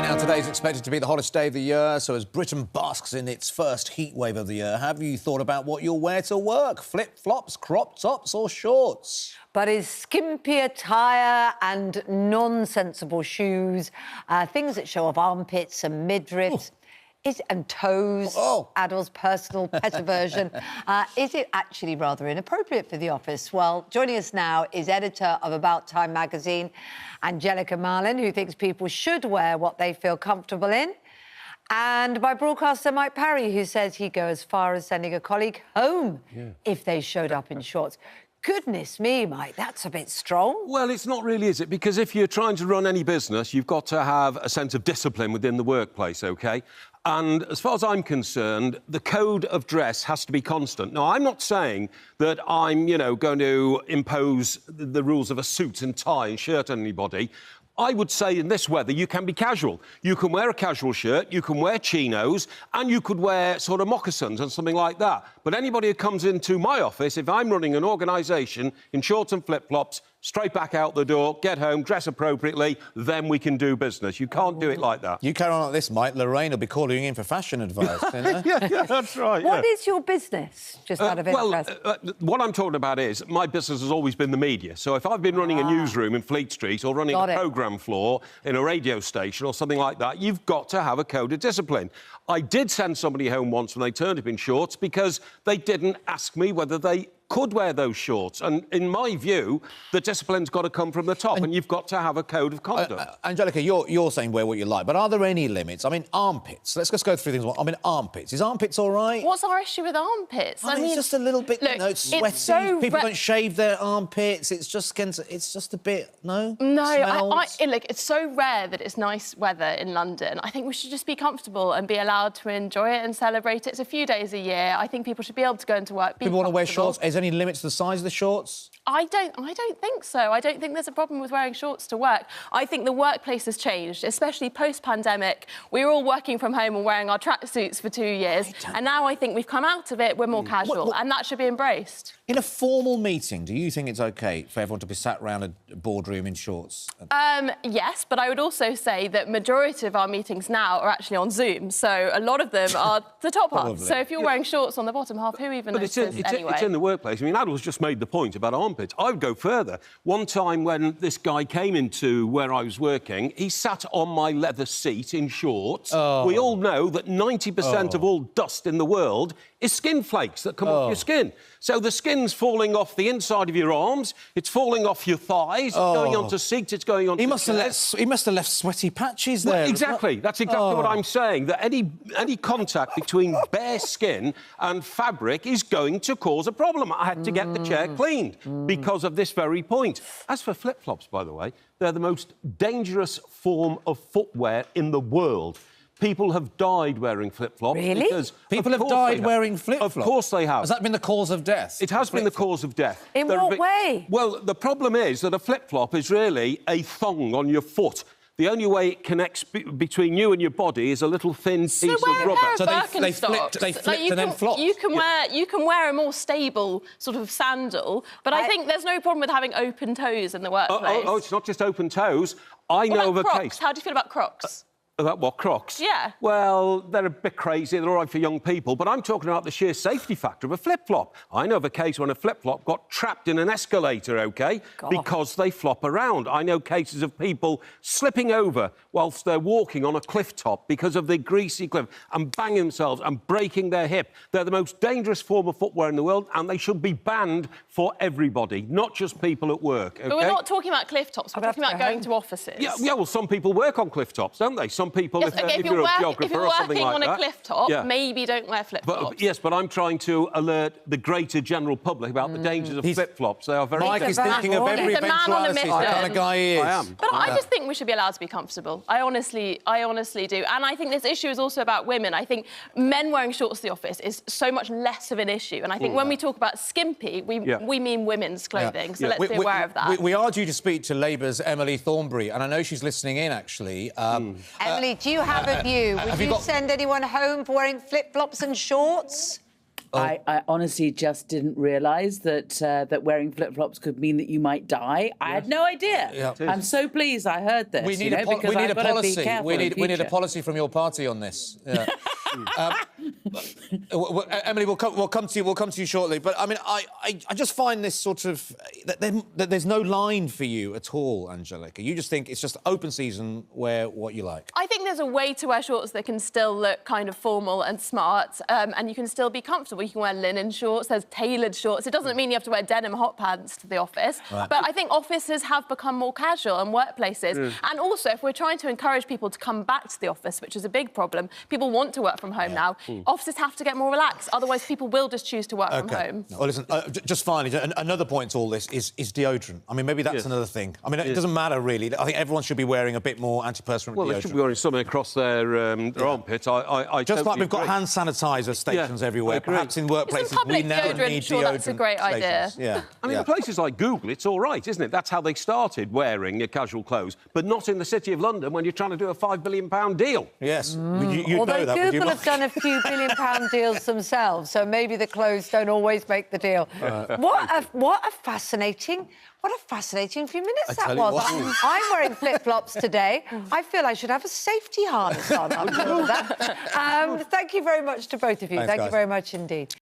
Now, today is expected to be the hottest day of the year, so as Britain basks in its first heat wave of the year, have you thought about what you'll wear to work? Flip-flops, crop tops or shorts? But is skimpy attire and nonsensible shoes, things that show off armpits and midriffs, and toes, Adol's personal pet aversion, is it actually rather inappropriate for the office? Well, joining us now is editor of About Time magazine, Angelica Marlin, who thinks people should wear what they feel comfortable in, and by broadcaster Mike Parry, who says he'd go as far as sending a colleague home if they showed up in shorts. Goodness me, Mike, that's a bit strong. Well, it's not really, is it? Because if you're trying to run any business, you've got to have a sense of discipline within the workplace, OK? And as far as I'm concerned, the code of dress has to be constant. Now, I'm not saying that I'm, going to impose the rules of a suit and tie and shirt on anybody. I would say in this weather, you can be casual. You can wear a casual shirt, you can wear chinos, and you could wear sort of moccasins and something like that. But anybody who comes into my office, if I'm running an organisation in shorts and flip-flops, straight back out the door, get home, dress appropriately, then we can do business. You can't do it like that. You carry on like this, Mike, Lorraine will be calling you in for fashion advice. yeah, that's right. What is your business, just out of interest? What I'm talking about is my business has always been the media. So if I've been running a newsroom in Fleet Street or running a programme floor in a radio station or something like that, you've got to have a code of discipline. I did send somebody home once when they turned up in shorts because they didn't ask me whether they could wear those shorts. And in my view, the discipline's got to come from the top and you've got to have a code of conduct. Angelica, you're saying wear what you like, but are there any limits? I mean, armpits. Let's just go through things. I mean, armpits. Is armpits all right? What's our issue with armpits? I mean, it's just a little bit, it's sweaty. It's so people don't shave their armpits. It's just a bit, no? No, look, it's so rare that it's nice weather in London. I think we should just be comfortable and be allowed to enjoy it and celebrate it. It's a few days a year. I think people should be able to go into work, be People want to wear shorts. Is there any limits to the size of the shorts? I don't think so. I don't think there's a problem with wearing shorts to work. I think the workplace has changed, especially post-pandemic. We were all working from home and wearing our tracksuits for 2 years, and now I think we've come out of it, we're more casual, and that should be embraced. In a formal meeting, do you think it's OK for everyone to be sat around a boardroom in shorts? Yes, but I would also say that majority of our meetings now are actually on Zoom, so a lot of them are the top half. So if you're wearing shorts on the bottom half, who even notices anyway? It's in the workplace. I mean, Adol's just made the point about armpits. I would go further. One time when this guy came into where I was working, he sat on my leather seat in shorts. We all know that 90% of all dust in the world is skin flakes that come off your skin. So the skin's falling off the inside of your arms, it's falling off your thighs, it's going onto seats, it's going on. He must have left sweaty patches there. Well, exactly. That's exactly what I'm saying. That any contact between bare skin and fabric is going to cause a problem. I had to get the chair cleaned because of this very point. As for flip-flops, by the way, they're the most dangerous form of footwear in the world. People have died wearing flip-flops. Really? Because people have died wearing flip-flops? Of course they have. Has that been the cause of death? It has been the cause of death. In what way? Well, the problem is that a flip-flop is really a thong on your foot. The only way it connects between you and your body is a little thin piece of rubber. So they flipped and then flopped. You can wear a more stable sort of sandal, but I think there's no problem with having open toes in the workplace. Oh, it's not just open toes. I know of a case. How do you feel about Crocs? About what, Crocs? Yeah. Well, they're a bit crazy, they're all right for young people, but I'm talking about the sheer safety factor of a flip-flop. I know of a case when a flip-flop got trapped in an escalator, OK, because they flop around. I know cases of people slipping over whilst they're walking on a cliff top because of the greasy cliff and banging themselves and breaking their hip. They're the most dangerous form of footwear in the world and they should be banned for everybody, not just people at work, OK? But we're not talking about cliff tops, we're talking about going to offices. Yeah, well, some people work on cliff tops, don't they? Some people, yes, if you're a geographer or something like that... If you're working on a cliff top, maybe don't wear flip-flops. Yes, but I'm trying to alert the greater general public about the dangers of flip-flops. They are very... Mike is thinking of every eventuality. The kind of guy he is. I am. But I just think we should be allowed to be comfortable. I honestly do. And I think this issue is also about women. I think men wearing shorts to the office is so much less of an issue. And I think when we talk about skimpy, we mean women's clothing. So let's be aware of that. We are due to speak to Labour's Emily Thornberry, and I know she's listening in, actually. Emily, do you have a view? Would you send anyone home for wearing flip-flops and shorts? I honestly just didn't realise that wearing flip-flops could mean that you might die. I had no idea. Yeah. I'm so pleased I heard this. We need because I've got to be policy. careful We in need a future. policy from your party on this. Yeah. Emily, we'll come to you. We'll come to you shortly. But I mean, I just find this sort of that there's no line for you at all, Angelica. You just think it's just open season, wear what you like. I think there's a way to wear shorts that can still look kind of formal and smart, and you can still be comfortable. You can wear linen shorts. There's tailored shorts. It doesn't mean you have to wear denim hot pants to the office. Right. But I think offices have become more casual and workplaces. And also, if we're trying to encourage people to come back to the office, which is a big problem, people want to work from home now. Offices have to get more relaxed. Otherwise, people will just choose to work from home. Well, listen, just finally, another point to all this is deodorant. I mean, maybe that's another thing. I mean, it doesn't matter, really. I think everyone should be wearing a bit more antiperspirant Well, deodorant. they should be wearing something across their armpits. I just like totally we've got agree. hand sanitizer stations everywhere. agree. Perhaps in workplaces we now public deodorant, need sure, deodorant that's a great idea. stations. Yeah. I mean, in places like Google, it's all right, isn't it? That's how they started wearing your casual clothes, but not in the City of London when you're trying to do a £5 billion deal. Yes. You'd Although know that, would you? Google have done a few billion-pound deals themselves, so maybe the clothes don't always make the deal. What a fascinating few minutes that tell you was. what. I'm wearing flip-flops today. I feel I should have a safety harness on after all of that. Thank you very much to both of you. Thanks, Thank you guys. very much indeed.